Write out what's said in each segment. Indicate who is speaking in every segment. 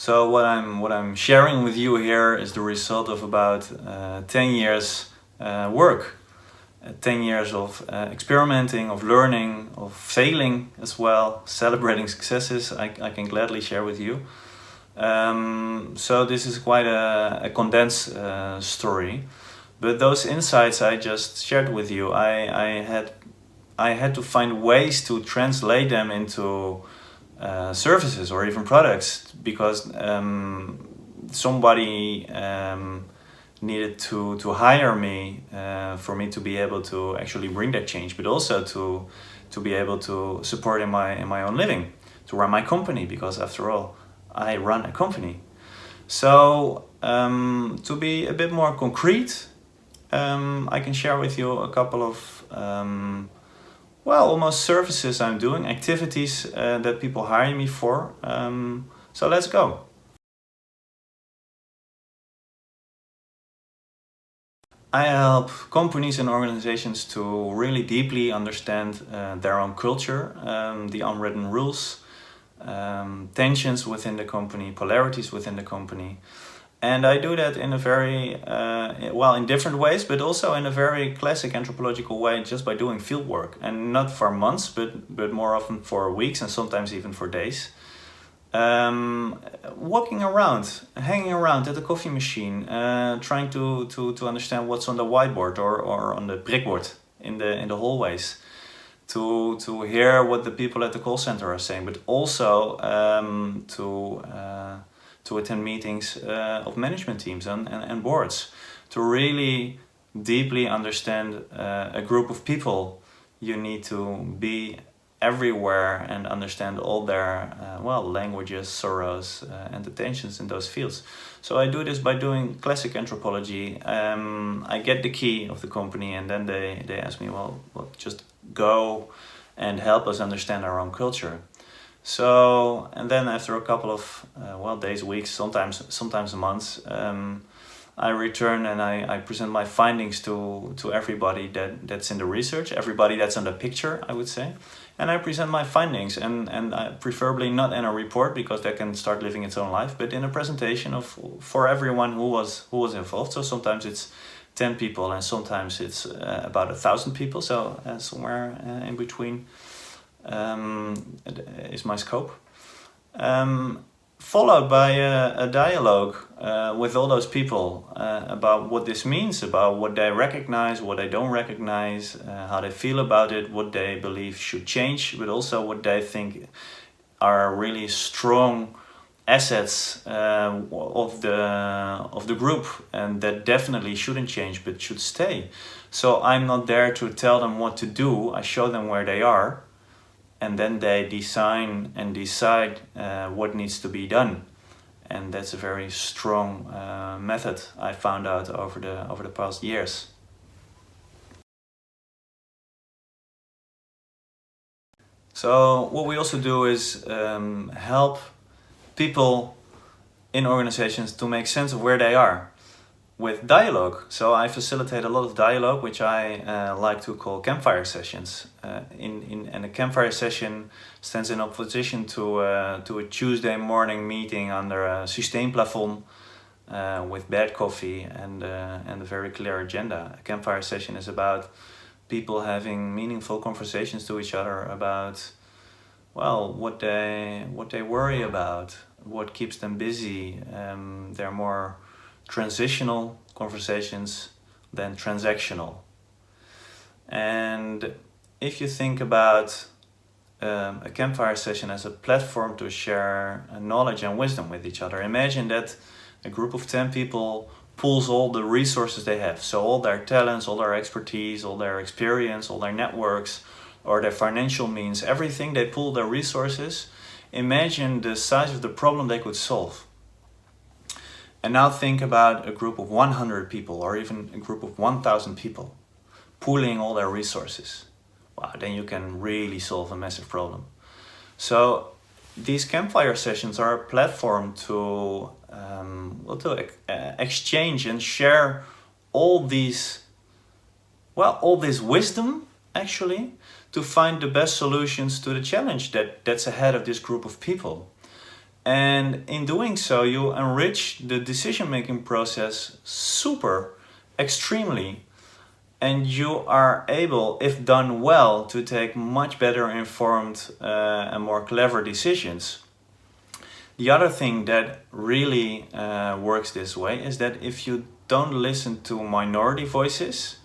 Speaker 1: So what I'm sharing with you here is the result of about 10 years work. 10 years of experimenting, of learning, of failing as well, celebrating successes. I can gladly share with you. So this is quite a condensed story, but those insights I just shared with you, I had to find ways to translate them into services or even products, because somebody needed to hire me for me to be able to actually bring that change, but also to be able to support in my own living, to run my company, because after all, I run a company. So to be a bit more concrete, I can share with you a couple of almost services I'm doing, activities that people hire me for. So let's go. I help companies and organizations to really deeply understand their own culture, the unwritten rules, tensions within the company, polarities within the company. And I do that in a very, in different ways, but also in a very classic anthropological way, just by doing field work. And not for months, but more often for weeks and sometimes even for days. Walking around, hanging around at the coffee machine, trying to understand what's on the whiteboard or on the brickboard in the hallways, to hear what the people at the call center are saying, but also to attend meetings of management teams and boards, to really deeply understand a group of people. You need to be everywhere and understand all their languages, sorrows, and the tensions in those fields. So I do this by doing classic anthropology. I get the key of the company, and then they ask me, well, just go and help us understand our own culture. So, and then after a couple of days, weeks, sometimes months, I return and I present my findings to everybody that's in the research, everybody that's on the picture, I would say. And I present my findings, and I preferably not in a report, because that can start living its own life, but in a presentation for everyone who was involved. So sometimes it's 10 people, and sometimes it's about 1,000 people. So somewhere in between is my scope. Followed by a dialogue with all those people about what this means, about what they recognize, what they don't recognize, how they feel about it, what they believe should change, but also what they think are really strong assets of the group, and that definitely shouldn't change but should stay. So I'm not there to tell them what to do. I show them where they are, and then they design and decide what needs to be done. And that's a very strong method I found out over the past years. So what we also do is help people in organizations to make sense of where they are with dialogue. So I facilitate a lot of dialogue, which I like to call campfire sessions. And a campfire session stands in opposition to a Tuesday morning meeting under a systeemplafond with bad coffee and a very clear agenda. A campfire session is about people having meaningful conversations to each other about what they worry about, what keeps them busy. They're more transitional conversations than transactional. And if you think about a campfire session as a platform to share knowledge and wisdom with each other, imagine that a group of 10 people pools all the resources they have. So all their talents, all their expertise, all their experience, all their networks, or their financial means, everything, they pool their resources. Imagine the size of the problem they could solve. And now think about a group of 100 people, or even a group of 1,000 people pooling all their resources. Wow, then you can really solve a massive problem. So these campfire sessions are a platform to exchange and share all this wisdom, actually, to find the best solutions to the challenge that's ahead of this group of people. And in doing so, you enrich the decision-making process extremely. And you are able, if done well, to take much better informed and more clever decisions. The other thing that really works this way is that if you don't listen to minority voices,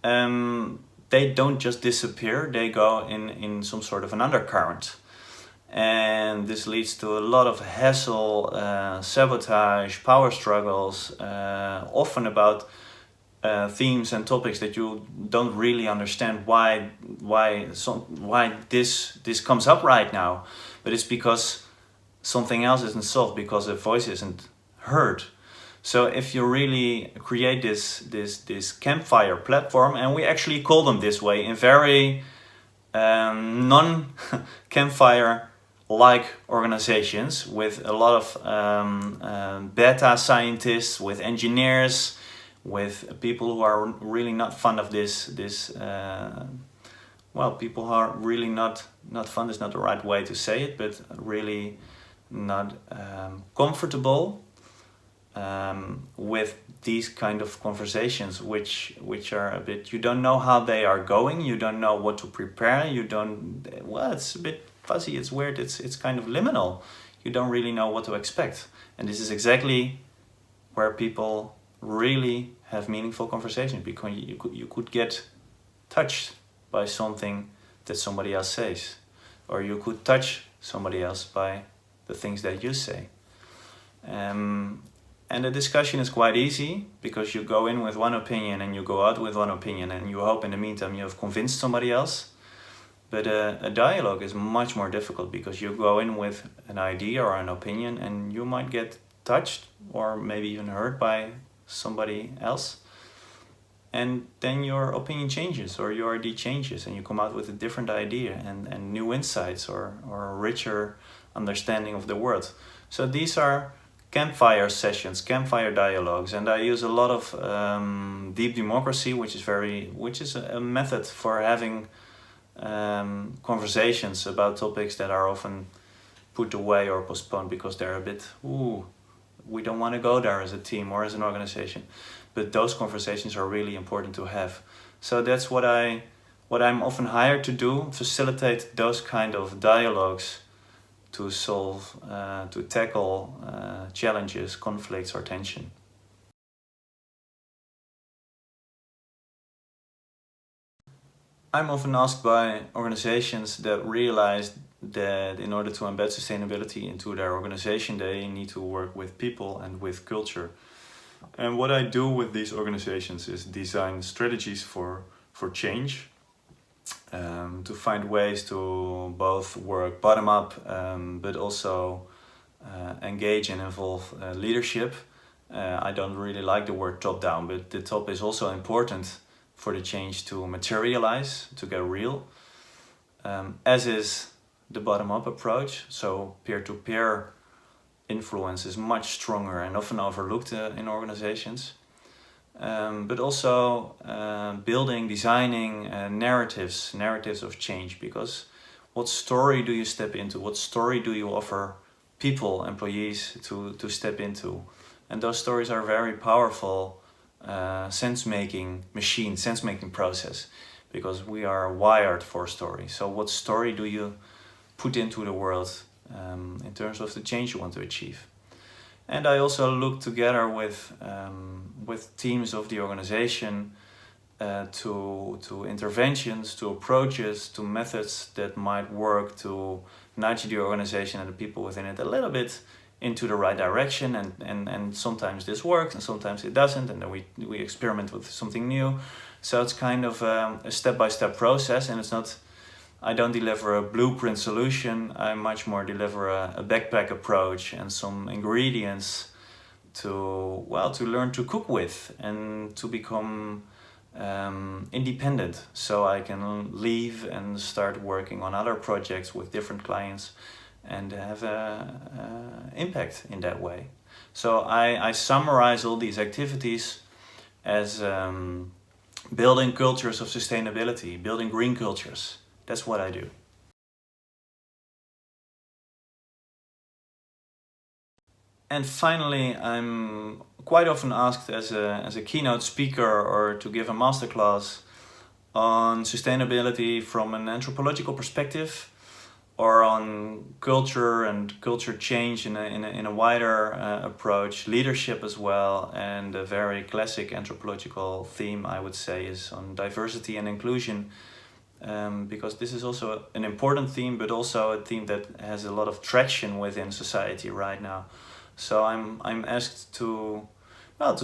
Speaker 1: they don't just disappear, they go in some sort of an undercurrent. And this leads to a lot of hassle, sabotage, power struggles, often about themes and topics that you don't really understand why this comes up right now. But it's because something else isn't solved, because a voice isn't heard. So if you really create this campfire platform, and we actually call them this way in very non-campfire like organizations, with a lot of beta scientists, with engineers, with people who are really not fond of people who are really not fun is not the right way to say it, but really not comfortable with these kind of conversations, which are a bit, you don't know how they are going, you don't know what to prepare, it's a bit fuzzy, it's weird, it's kind of liminal, you don't really know what to expect. And this is exactly where people really have meaningful conversations, because you could get touched by something that somebody else says, or you could touch somebody else by the things that you say. And the discussion is quite easy, because you go in with one opinion and you go out with one opinion, and you hope in the meantime you have convinced somebody else. But a dialogue is much more difficult, because you go in with an idea or an opinion, and you might get touched or maybe even hurt by somebody else. And then your opinion changes, or your idea changes, and you come out with a different idea and new insights, or a richer understanding of the world. So these are campfire sessions, campfire dialogues, and I use a lot of deep democracy, which is a method for having conversations about topics that are often put away or postponed because they're a bit, we don't want to go there as a team or as an organization. But those conversations are really important to have. So that's what I'm often hired to do, facilitate those kind of dialogues to solve, to tackle challenges, conflicts, or tension. I'm often asked by organizations that realize that in order to embed sustainability into their organization, they need to work with people and with culture. And what I do with these organizations is design strategies for change, to find ways to both work bottom up, but also engage and involve leadership. I don't really like the word top down, but the top is also important for the change to materialize, to get real, as is the bottom up approach. So peer-to-peer influence is much stronger and often overlooked in organizations. But also designing narratives of change, because what story do you step into? What story do you offer people, employees to step into? And those stories are very powerful sense-making process, because we are wired for stories. So what story do you put into the world in terms of the change you want to achieve? And I also look together with teams of the organization to interventions, to approaches, to methods that might work to nudge the organization and the people within it a little bit into the right direction. And sometimes this works and sometimes it doesn't, and then we experiment with something new. So it's kind of a step-by-step process, and it's not, I don't deliver a blueprint solution. I much more deliver a backpack approach and some ingredients to learn to cook with and to become independent, so I can leave and start working on other projects with different clients and have an impact in that way. So I summarize all these activities as building cultures of sustainability, building green cultures. That's what I do. And finally, I'm quite often asked as a keynote speaker or to give a masterclass on sustainability from an anthropological perspective, or on culture and culture change in a wider approach, leadership as well, and a very classic anthropological theme, I would say, is on diversity and inclusion, because this is also an important theme, but also a theme that has a lot of traction within society right now. So I'm asked to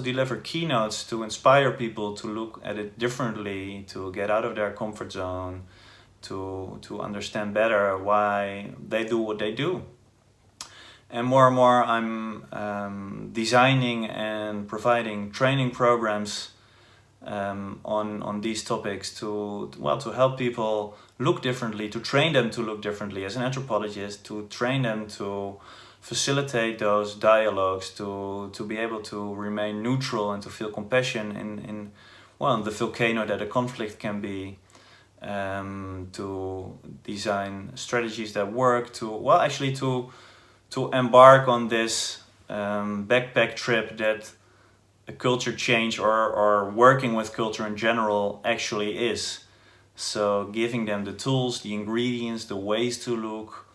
Speaker 1: deliver keynotes to inspire people to look at it differently, to get out of their comfort zone, to understand better why they do what they do. And more I'm designing and providing training programs on these topics to help people look differently, to train them to look differently as an anthropologist, to train them to facilitate those dialogues, to be able to remain neutral and to feel compassion in the volcano that a conflict can be, to design strategies that work, to embark on this backpack trip that a culture change or working with culture in general actually is. So giving them the tools, the ingredients, the ways to look,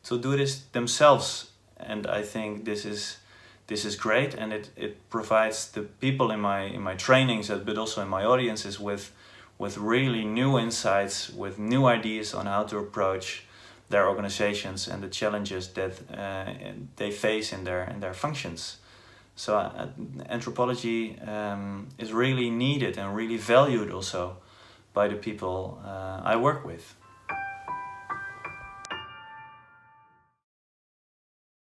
Speaker 1: to do this themselves. And I think this is great, and it provides the people in my trainings, but also in my audiences with really new insights, with new ideas on how to approach their organizations and the challenges that they face in their functions. So anthropology is really needed and really valued also by the people I work with.